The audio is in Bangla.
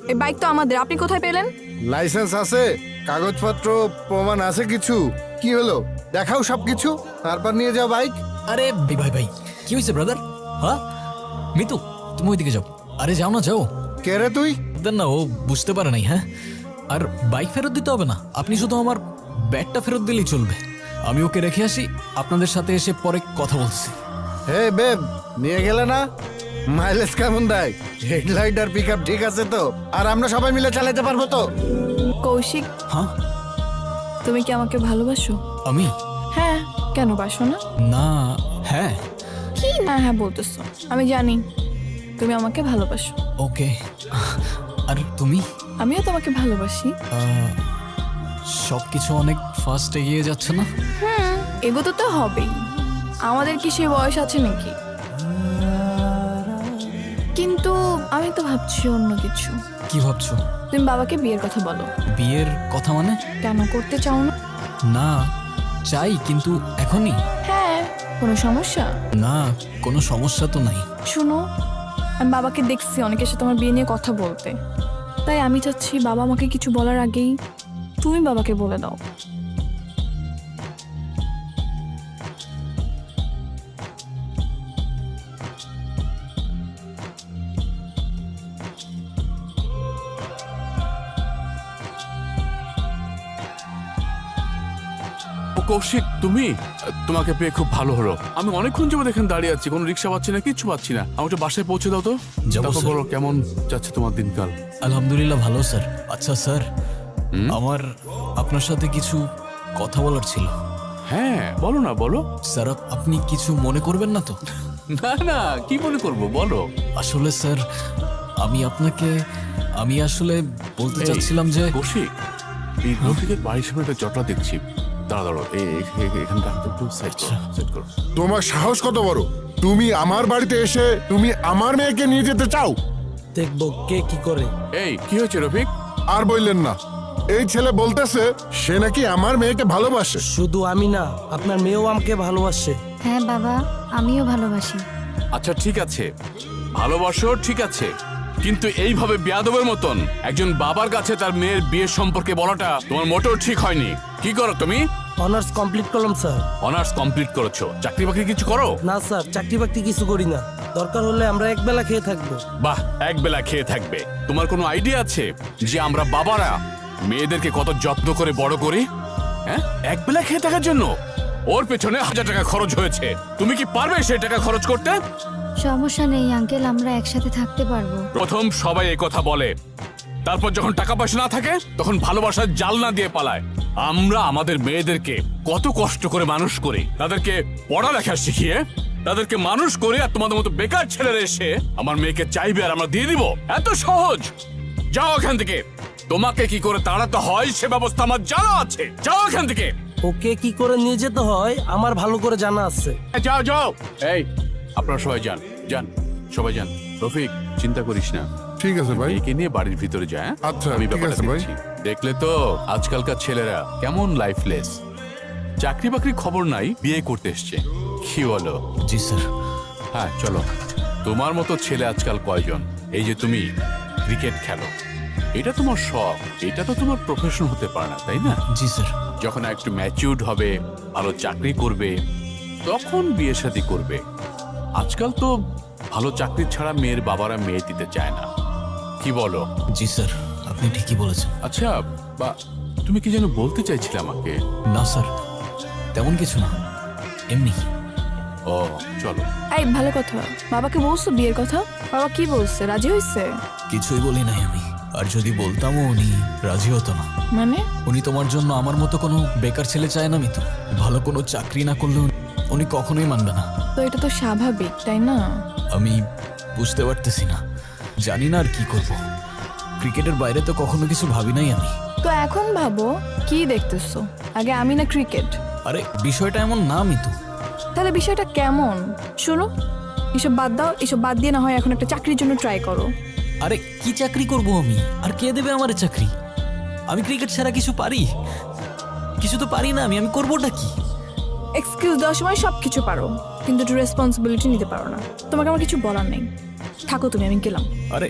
এই বাইক তো আমাদের, আপনি কোথায় পেলেন? লাইসেন্স আছে, কাগজপত্র প্রমাণ আছে কিছু। কি হলো, দেখাও সবকিছু, তারপর নিয়ে যাও বাইক। আরে ভাই ভাই, কি হয়েছে ব্রাদার? হ্যাঁ মিতু, তুমি ওইদিকে যাও। আরে যাও না, যাও। কে রে তুই? দেন না, ও বুঝতে পারে নাই। হ্যাঁ, আর বাইক ফেরত দিতে হবে না, আপনি শুধু আমার ব্যাগটা ফেরত দিলেই চলবে। আমি ওকে রেখে আসি, আপনাদের সাথে এসে পরে কথা বলছি। হে বেব, নিয়ে গেলে না? মাইলেজ কেমন দেয়? হেডলাইট আর পিক আপ ঠিক আছে তো? আর আমরা সবাই মিলে চালাতে পারবো তো? কৌশিক, হ্যাঁ, তুমি কি আমাকে ভালোবাসো? আমি? হ্যাঁ, কেন বাসো না? না, হ্যাঁ। কি না হ্যাঁ বলতেছো? আমি জানি তুমি আমাকে ভালোবাসো। ওকে, আর তুমি? আমিও তোমাকে ভালোবাসি। সব কিছু অনেক ফাস্ট এগিয়ে যাচ্ছে না? এগোতে তো হবেই, আমাদের কি সে বয়স আছে নাকি? কিন্তু আমি তো ভাবছি অন্য কিছু। কি ভাবছো? তুমি বাবাকে বিয়ের কথা বলো। বিয়ের কথা মানে? কেন করতে চাও না? না, চাই, কিন্তু এখনই? হ্যাঁ, কোনো সমস্যা? না, কোনো সমস্যা তো নাই। শুনো, আমি বাবাকে দেখছি অনেকের সাথে আমার বিয়ে নিয়ে কথা বলতে, তাই আমি চাচ্ছি বাবা আমাকে কিছু বলার আগেই তুমি বাবাকে বলে দাও। ও কৌশিক, তুমি? তোমাকে পেয়ে খুব ভালো হলো। আমি অনেকক্ষণ যাবো এখানে দাঁড়িয়ে আছি, কোনো রিক্সা পাচ্ছি না, কিচ্ছু পাচ্ছি না। আমাকে বাসায় পৌঁছে দাও তো। যাবো, তারপর স্যার। বলো কেমন যাচ্ছে তোমার দিনকাল। আলহামদুলিল্লাহ ভালো স্যার। আচ্ছা স্যার, আমার আপনার সাথে কিছু কথা বলার ছিল। হ্যাঁ বলো না, বলো। স্যার, আপনি কিছু মনে করবেন না তো? না না, কি মনে করবো, বলো। আসলে স্যার, আমি আসলে বলতে চাচ্ছিলাম যে কৌশিক, এই রফিকের বাড়ির সামনে একটা জটলা দেখছি। দাঁড়াও, এখানটা একটু সেট করো। তোমার সাহস কত বড়? তুমি আমার বাড়িতে এসে তুমি আমার মেয়েকে নিয়ে যেতে চাও? দেখবো কে কি করে। এই কি হয়েছে রফিক? আর বললেন না, এই ছেলে বলতেছে সে নাকি আমার মেয়েকে ভালোবাসে। শুধু আমি না, আপনার মেয়েও আমাকে ভালোবাসে। হ্যাঁ বাবা, আমিও ভালোবাসি। আচ্ছা ঠিক আছে, ভালোবাসো, ঠিক আছে, কিন্তু এইভাবে বেয়াদবের মতন একজন বাবার কাছে তার মেয়ের বিয়ের সম্পর্কে বলাটা তোমার মোটেও ঠিক হয়নি। কি করো তুমি? অনার্স কমপ্লিট করলাম স্যার। অনার্স কমপ্লিট করেছো, চাকরি বাকরি কিছু করো? না স্যার, চাকরি বাকরি কিছু করি না। দরকার হলে আমরা একবেলা খেয়ে থাকবো। বাহ, এক বেলা খেয়ে থাকবে। তোমার কোনো আইডিয়া আছে যে আমরা বাবারা মেয়েদেরকে কত যত্ন করে বড় করি? হ্যাঁ, এক বেলা খেয়ে থাকার জন্য ওর পেছনে 1000 টাকা খরচ হয়েছে। তুমি কি পারবে সেই টাকা খরচ করতে? সমস্যা নেই আঙ্কেল, আমরা একসাথে থাকতে পারবো। প্রথম সবাই এই কথা বলে, তারপর যখন টাকা পয়সা না থাকে তখন ভালোবাসার জাল না দিয়ে পালায়। আমরা আমাদের মেয়েদেরকে কত কষ্ট করে মানুষ করি, তাদেরকে পড়ালেখা শিখিয়ে তাদেরকে মানুষ করে, আর তোমাদের মতো বেকার ছেলেরা এসে আমার মেয়েকে চাইবে আর আমরা দিয়ে দিব? এত সহজ? যাও এখান থেকে। তোমাকে কি করে তাড়াতে হয় সে ব্যবস্থা আমার জানা আছে। যাও এখান থেকে। ওকে কি করে নিয়ে যেতে হয় আমার ভালো করে জানা আছে। যাও যাও। এই, আপনারা সবাই যান, যান, সবাই যান। রফিক, চিন্তা করিস না, ঠিক আছে ভাই। একে নিয়ে বাড়ির ভিতরে যায়। আচ্ছা, আমি ঠিক ব্যাপারটা আছে ভাই। দেখছি। দেখলে তো আজকালকার ছেলেরা কেমন লাইফলেস, চাকরি বাকরি খবর নাই, বিয়ে করতে এসছে। কি বলো? জি স্যার। হ্যাঁ চলো। তোমার মতো ছেলে আজকাল কয়জন? এই যে তুমি ক্রিকেট খেলো, এটা তোমার শখ, এটা তো তোমার প্রফেশন হতে পারে না, তাই না? জি স্যার। যখন একটু ম্যাচিউরড হবে, ভালো চাকরি করবে, তখন বিয়ে শাদী করবে। আজকাল তো ভালো চাকরি ছাড়া মেয়ের বাবারা মেয়ে দিতে চায় না। কি বলো? জি স্যার, আপনি ঠিকই বলেছেন। আচ্ছা, বা তুমি কি যেন বলতে চাইছিলে আমাকে? না স্যার, তেমন কিছু না, এমনি। ও চলো। এই ভালো কথা, বাবাকে বলছো বিয়ের কথা? বাবা কি বলছে, রাজি হয়েছে? কিছুই বলি নাই আমি, আর যদি বলতামও উনি রাজি হতো না। মানে? উনি তোমার জন্য আমার মতো কোনো বেকার ছেলে চায় না মিতু। ভালো কোনো চাকরি না করলে উনি কখনোই মানবে না। তো এটা তো স্বাভাবিক, তাই না? আমি বুঝতে পারতেছি না, জানি না আর কি করব। ক্রিকেটের বাইরে তো কখনো কিছু ভাবি নাই আমি। তো এখন ভাবো, কি দেখতেছো? আগে আমি না ক্রিকেট? আরে বিষয়টা এমন না মিতু। তাহলে বিষয়টা কেমন? শোনো, এসব বাদ দাও, এসব বাদ দিয়ে না হয় এখন একটা চাকরির জন্য ট্রাই করো। আরে কি চাকরি করব আমি? আর কে দেবে আমার চাকরি? আমি ক্রিকেট ছাড়া কিছু পারি? কিছু তো পারি না আমি করবোটা কি? এক্সকিউজ দেওয়ার সময় সব কিছু পারো, কিন্তু একটু রেসপন্সিবিলিটি নিতে পারো না। তোমাকে আমার কিছু বলার নেই, থাকো তুমি, আমি গেলাম। আরে